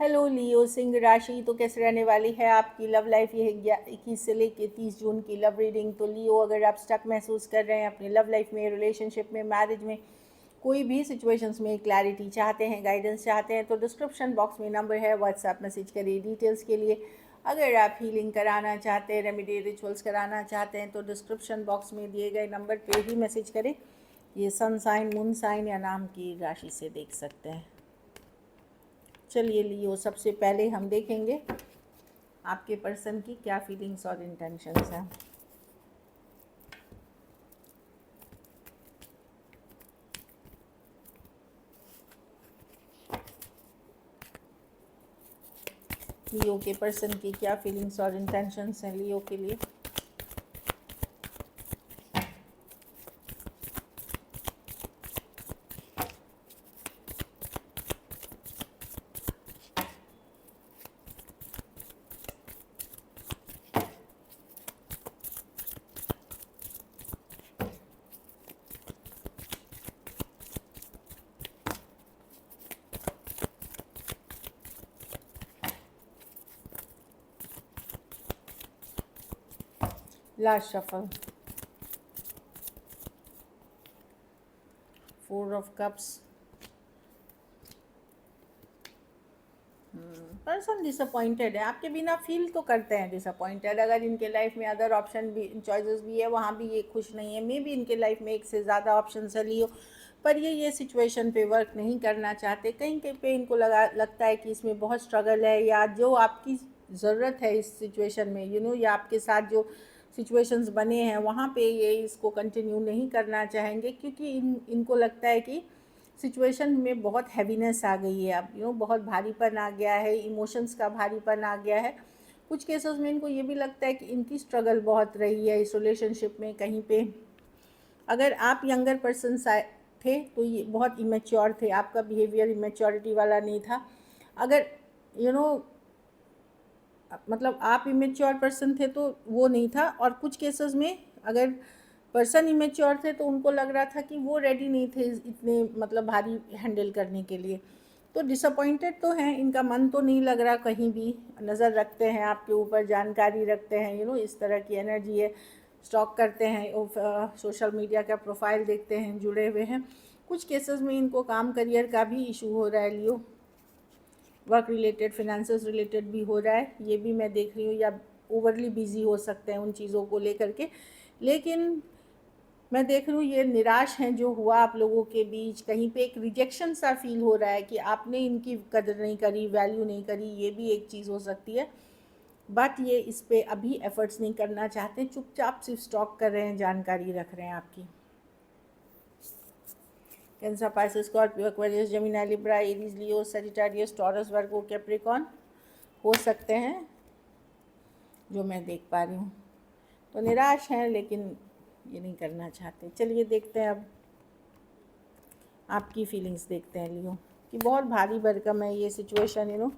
Hello लियो, सिंह राशि तो कैसे रहने वाली है आपकी लव लाइफ। ये 21 से लेके 30 जून की लव रीडिंग। तो लियो, अगर आप स्टक महसूस कर रहे हैं अपनी लव लाइफ में, रिलेशनशिप में, मैरिज में, कोई भी सिचुएशंस में क्लैरिटी चाहते हैं, गाइडेंस चाहते हैं, तो डिस्क्रिप्शन बॉक्स में नंबर है, व्हाट्सएप मैसेज करिए डिटेल्स के लिए। अगर आप हीलिंग कराना चाहते हैं, रेमेडी रिचुअल्स कराना चाहते हैं, तो डिस्क्रिप्शन बॉक्स में दिए गए नंबर पे ही मैसेज करें। ये सन साइन, मून साइन या नाम की राशि से देख सकते हैं। चलिए लियो, सबसे पहले हम देखेंगे आपके पर्सन की क्या फीलिंग्स और इंटेंशंस हैं। लियो के पर्सन की क्या फीलिंग्स और इंटेंशंस हैं लियो के लिए। Last shuffle, 4 of cups. Person disappointed है, आपके बिना फील तो करते हैं डिसअपॉइंटेड। अगर इनके लाइफ में अदर ऑप्शन भी, चॉइसेस भी है, वहाँ भी ये खुश नहीं है। मे बी इनके लाइफ में एक से ज़्यादा ऑप्शन है लियो, पर ये सिचुएशन पे वर्क नहीं करना चाहते। कहीं कहीं पे इनको लगता है कि इसमें बहुत स्ट्रगल है, या जो आपकी ज़रूरत है इस सिचुएशन में, या आपके साथ जो सिचुएशंस बने हैं वहाँ पे ये इसको कंटिन्यू नहीं करना चाहेंगे, क्योंकि इनको लगता है कि सिचुएशन में बहुत हैवीनेस आ गई है। अब बहुत भारीपन आ गया है, इमोशंस का भारीपन आ गया है। कुछ केसेस में इनको ये भी लगता है कि इनकी स्ट्रगल बहुत रही है इस रिलेशनशिप में। कहीं पे अगर आप यंगर पर्सन थे तो ये बहुत इमेच्योर थे, आपका बिहेवियर इमेच्योरिटी वाला नहीं था। अगर यू नो मतलब आप इमेच्योर पर्सन थे तो वो नहीं था। और कुछ केसेस में अगर पर्सन इमेच्योर थे तो उनको लग रहा था कि वो रेडी नहीं थे इतने भारी हैंडल करने के लिए। तो डिसअपॉइंटेड तो हैं, इनका मन तो नहीं लग रहा कहीं भी। नज़र रखते हैं आपके ऊपर, जानकारी रखते हैं, इस तरह की एनर्जी है। स्टॉक करते हैं, सोशल मीडिया का प्रोफाइल देखते हैं, जुड़े हुए हैं। कुछ केसेस में इनको काम करियर का भी इशू हो रहा है लियो, वर्क रिलेटेड, फिनेंसेस रिलेटेड भी हो रहा है, ये भी मैं देख रही हूँ। या ओवरली बिजी हो सकते हैं उन चीज़ों को लेकर के। लेकिन मैं देख रही हूँ ये निराश हैं जो हुआ आप लोगों के बीच। कहीं पे एक रिजेक्शन सा फील हो रहा है कि आपने इनकी कदर नहीं करी, वैल्यू नहीं करी। ये भी एक चीज़ हो सकती है, बट ये इस पर अभी एफर्ट्स नहीं करना चाहते, चुपचाप सिर्फ स्टॉक कर रहे हैं, जानकारी रख रहे हैं आपकी। Cancer, Pisces, Scorpio, Aquarius, Gemini, Libra, Aries, Leo, Sagittarius, Taurus, Virgo, Capricorn हो सकते हैं जो मैं देख पा रही हूँ। तो निराश हैं लेकिन ये नहीं करना चाहते। चलिए देखते हैं अब आपकी फीलिंग्स देखते हैं लियो, कि बहुत भारी भरकम है ये सिचुएशन,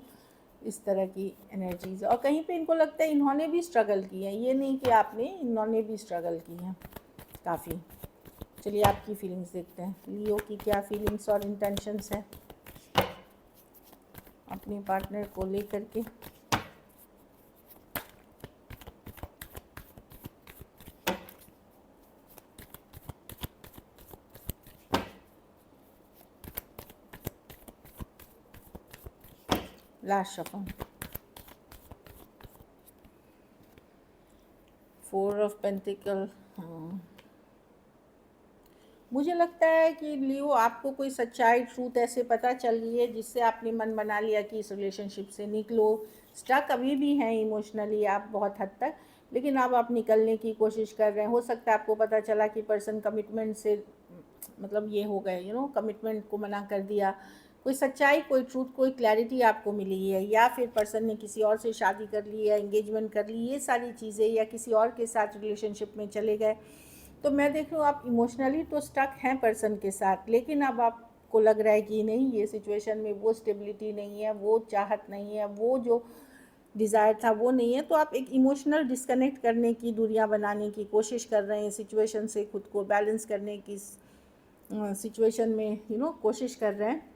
इस तरह की एनर्जीज। और कहीं पे इनको लगता है इन्होंने भी स्ट्रगल की है, ये नहीं कि आपने, इन्होंने भी स्ट्रगल की है काफ़ी। चलिए आपकी फीलिंग्स देखते हैं लियो की क्या फीलिंग्स और इंटेंशंस है अपने पार्टनर को लेकर के। Last shuffle, 4 of pentacle. मुझे लगता है कि लियो आपको कोई सच्चाई, ट्रूथ ऐसे पता चल रही है जिससे आपने मन बना लिया कि इस रिलेशनशिप से निकलो। स्टक अभी भी हैं इमोशनली आप बहुत हद तक, लेकिन अब आप निकलने की कोशिश कर रहे हैं। हो सकता है आपको पता चला कि पर्सन कमिटमेंट से ये हो गए, कमिटमेंट को मना कर दिया। कोई सच्चाई, कोई ट्रूथ, कोई क्लैरिटी आपको मिली है, या फिर पर्सन ने किसी और से शादी कर ली या एंगेजमेंट कर ली, ये सारी चीज़ें, या किसी और के साथ रिलेशनशिप में चले गए। तो मैं देख रही हूँ आप इमोशनली तो स्टक हैं पर्सन के साथ, लेकिन अब आपको लग रहा है कि नहीं, ये सिचुएशन में वो स्टेबिलिटी नहीं है, वो चाहत नहीं है, वो जो डिज़ायर था वो नहीं है। तो आप एक इमोशनल डिस्कनेक्ट करने की, दूरियां बनाने की कोशिश कर रहे हैं सिचुएशन से, खुद को बैलेंस करने की सिचुएशन में कोशिश कर रहे हैं।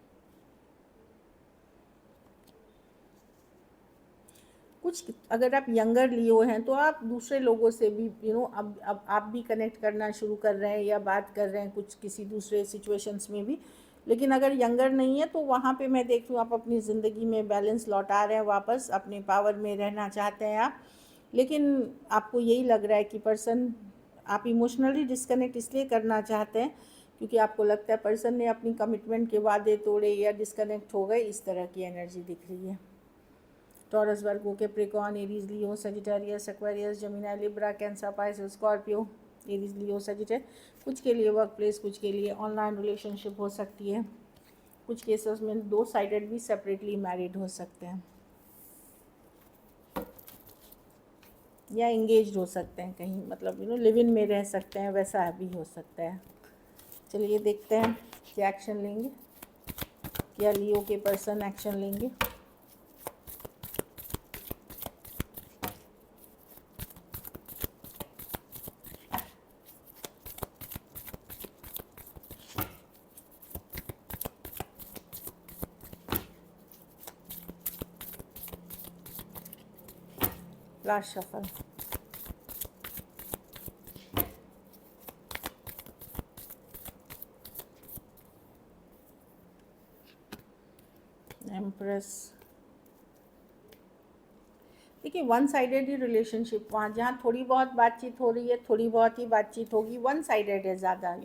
कुछ अगर आप यंगर लियो हैं तो आप दूसरे लोगों से भी अब आप भी कनेक्ट करना शुरू कर रहे हैं या बात कर रहे हैं कुछ किसी दूसरे सिचुएशंस में भी। लेकिन अगर यंगर नहीं है तो वहाँ पे मैं देखती हूँ आप अपनी ज़िंदगी में बैलेंस लौटा रहे हैं, वापस अपने पावर में रहना चाहते हैं आप। लेकिन आपको यही लग रहा है कि पर्सन, आप इमोशनली डिस्कनेक्ट इसलिए करना चाहते हैं क्योंकि आपको लगता है पर्सन ने अपनी कमिटमेंट के वादे तोड़े या डिस्कनेक्ट हो गए, इस तरह की एनर्जी दिख रही है। Taurus, Virgo, Capricorn, Aries, Leo, Sagittarius, Aquarius, Gemini, Libra, Cancer, Pisces, Scorpio, Aries, Leo, Sagittarius. कुछ के लिए वर्क प्लेस, कुछ के लिए ऑनलाइन रिलेशनशिप हो सकती है। कुछ केसेस में 2 साइडेड भी सेपरेटली मैरिड हो सकते हैं या इंगेज्ड हो सकते हैं कहीं, मतलब लिव इन में रह सकते हैं, वैसा भी हो सकता है। चलिए देखते हैं क्या एक्शन लेंगे, क्या लियो के पर्सन एक्शन लेंगे। Last shuffle. एम्प्रेस। देखिए, वन साइडेड ही रिलेशनशिप, वहाँ जहाँ थोड़ी बहुत बातचीत हो रही है, थोड़ी बहुत ही बातचीत होगी, वन साइडेड है ज़्यादा।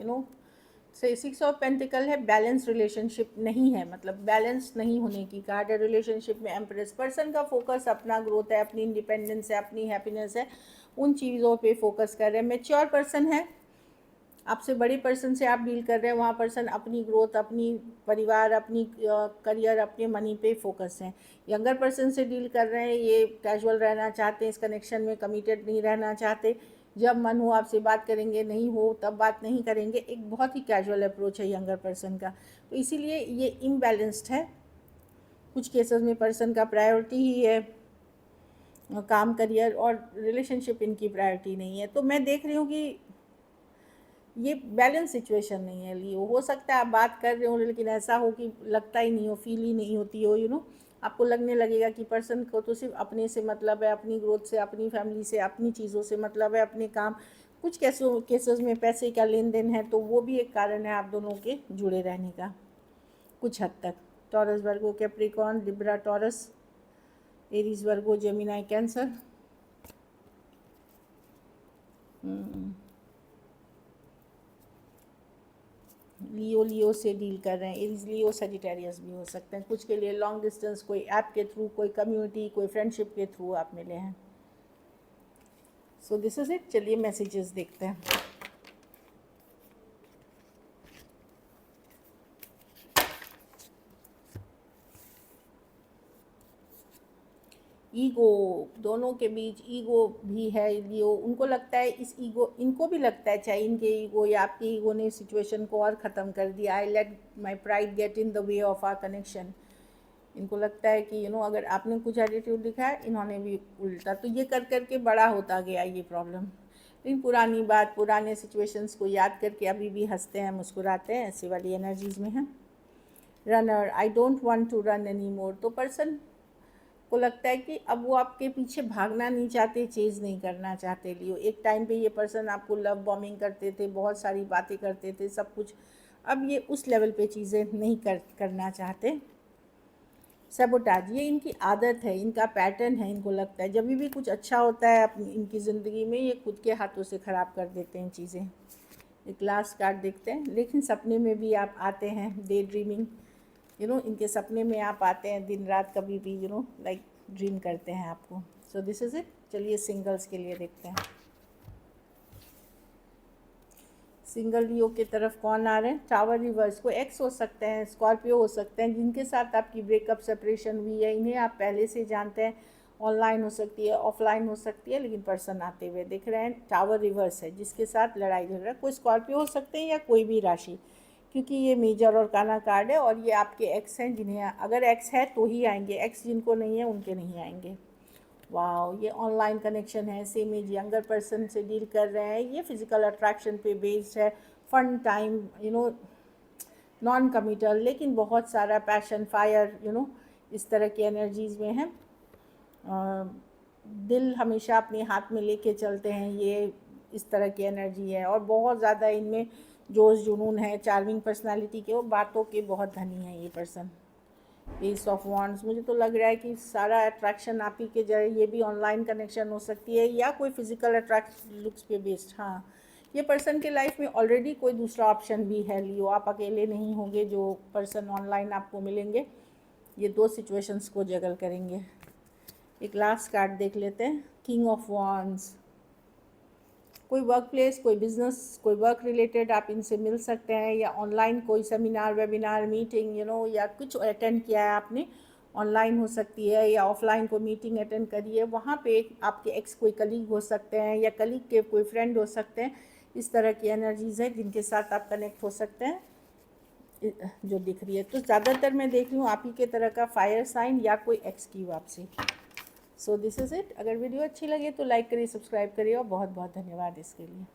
से 6 ऑफ पेंटिकल है, बैलेंस रिलेशनशिप नहीं है, मतलब बैलेंस नहीं होने की कार्ड है रिलेशनशिप में। एम्प्रेस, पर्सन का फोकस अपना ग्रोथ है, अपनी इंडिपेंडेंस है, अपनी हैप्पीनेस है, उन चीज़ों पे फोकस कर रहे हैं। मैच्योर पर्सन है, आपसे बड़े पर्सन से आप डील कर रहे हैं, वहाँ पर्सन अपनी ग्रोथ, अपनी परिवार, अपनी करियर, अपने मनी पे फोकस है। यंगर पर्सन से डील कर रहे हैं, ये कैजुअल रहना चाहते हैं, इस कनेक्शन में कमिटेड नहीं रहना चाहते। जब मन हो आपसे बात करेंगे, नहीं हो तब बात नहीं करेंगे। एक बहुत ही कैजुअल अप्रोच है यंगर पर्सन का, तो इसीलिए ये इम्बैलेंस्ड है। कुछ केसेस में पर्सन का प्रायोरिटी ही है काम, करियर, और रिलेशनशिप इनकी प्रायोरिटी नहीं है। तो मैं देख रही हूँ कि ये बैलेंस सिचुएशन नहीं है लियो। हो सकता है आप बात कर रहे हो लेकिन ऐसा हो कि लगता ही नहीं हो, फील ही नहीं होती हो, आपको लगने लगेगा कि पर्सन को तो सिर्फ अपने से मतलब है, अपनी ग्रोथ से, अपनी फैमिली से, अपनी चीज़ों से मतलब है, अपने काम। कुछ केसेस में पैसे का लेन देन है, तो वो भी एक कारण है आप दोनों के जुड़े रहने का कुछ हद तक। Taurus, Virgo, Capricorn, Libra, taurus, Aries, वर्गो, जेमिनी, कैंसर। लियो से डील कर रहे हैं, एरीज, लियो, सजिटेरियस भी हो सकते हैं। कुछ के लिए लॉन्ग डिस्टेंस, कोई ऐप के थ्रू, कोई कम्युनिटी, कोई फ्रेंडशिप के थ्रू आप मिले हैं। So this is it. चलिए मैसेजेस देखते हैं। ईगो, दोनों के बीच ईगो भी है लियो। उनको लगता है इस ईगो, इनको भी लगता है, चाहे इनके ईगो या आपके ईगो ने सिचुएशन को और ख़त्म कर दिया। I let my pride get in the way of our connection. इनको लगता है कि अगर आपने कुछ एटीट्यूड दिखाया, इन्होंने भी उल्टा, तो ये कर करके बड़ा होता गया ये प्रॉब्लम। लेकिन पुरानी बात, पुराने सिचुएशंस को याद करके अभी भी हंसते हैं, मुस्कुराते हैं, ऐसी वाली एनर्जीज में हैं। Runner, I don't want to run any more. तो पर्सन को लगता है कि अब वो आपके पीछे भागना नहीं चाहते, चेज़ नहीं करना चाहते लियो। एक टाइम पे ये पर्सन आपको लव बॉम्बिंग करते थे, बहुत सारी बातें करते थे, सब कुछ। अब ये उस लेवल पे चीज़ें नहीं करना चाहते। सबोटाज, ये इनकी आदत है, इनका पैटर्न है। इनको लगता है जब भी कुछ अच्छा होता है अपनी इनकी ज़िंदगी में, ये खुद के हाथों से ख़राब कर देते हैं चीज़ें। एक लास्ट कार्ड देखते हैं। लेकिन सपने में भी आप आते हैं, डे ड्रीमिंग, इनके सपने में आप आते हैं दिन रात, कभी भी लाइक ड्रीम करते हैं आपको। So this is it. चलिए सिंगल्स के लिए देखते हैं। सिंगल लियो की तरफ कौन आ रहे हैं? Tower reverse. को एक्स हो सकते हैं, स्कॉर्पियो हो सकते हैं, जिनके साथ आपकी ब्रेकअप सेपरेशन हुई है। इन्हें आप पहले से जानते हैं। ऑनलाइन हो सकती है, ऑफलाइन हो सकती है, लेकिन पर्सन आते हुए दिख रहे हैं। टावर रिवर्स है, जिसके साथ लड़ाई झगड़ा। कोई स्कॉर्पियो हो सकते हैं या कोई भी राशि, क्योंकि ये मेजर और काना कार्ड है। और ये आपके एक्स हैं, जिन्हें अगर एक्स है तो ही आएंगे, एक्स जिनको नहीं है उनके नहीं आएंगे। वाह, ये ऑनलाइन कनेक्शन है, सेम एज यंगर पर्सन से डील कर रहे हैं। ये फिजिकल अट्रैक्शन पे बेस्ड है, फन टाइम, नॉन कमिटल, लेकिन बहुत सारा पैशन, फायर, इस तरह की एनर्जीज़ में है। दिल हमेशा अपने हाथ में लेके चलते हैं, ये इस तरह की एनर्जी है। और बहुत ज़्यादा इनमें जोश जुनून है, चार्मिंग पर्सनालिटी के, और बातों के बहुत धनी है ये पर्सन। एस ऑफ वॉन्ड्स, मुझे तो लग रहा है कि सारा अट्रैक्शन आप ही के जरिए, ये भी ऑनलाइन कनेक्शन हो सकती है या कोई फिजिकल अट्रैक्शन लुक्स पे बेस्ड। हाँ, ये पर्सन के लाइफ में ऑलरेडी कोई दूसरा ऑप्शन भी है लियो, आप अकेले नहीं होंगे जो पर्सन ऑनलाइन आपको मिलेंगे, ये दो सिचुएशंस को जगल करेंगे। एक लास्ट कार्ड देख लेते हैं, किंग ऑफ वॉन्ड्स। कोई वर्क प्लेस, कोई बिजनेस, कोई वर्क रिलेटेड आप इनसे मिल सकते हैं, या ऑनलाइन कोई सेमिनार, वेबिनार, मीटिंग या कुछ अटेंड किया है आपने, ऑनलाइन हो सकती है, या ऑफलाइन कोई मीटिंग अटेंड करी है, वहाँ पे आपके एक्स कोई कलीग हो सकते हैं, या कलीग के कोई फ्रेंड हो सकते हैं। इस तरह की एनर्जीज़ है जिनके साथ आप कनेक्ट हो सकते हैं, जो दिख रही है। तो ज़्यादातर मैं देख रही हूँ आप ही के तरह का फायर साइन या कोई एक्स की वापसी। So this is it. अगर वीडियो अच्छी लगे तो लाइक करिए, सब्सक्राइब करिए, और बहुत बहुत धन्यवाद इसके लिए।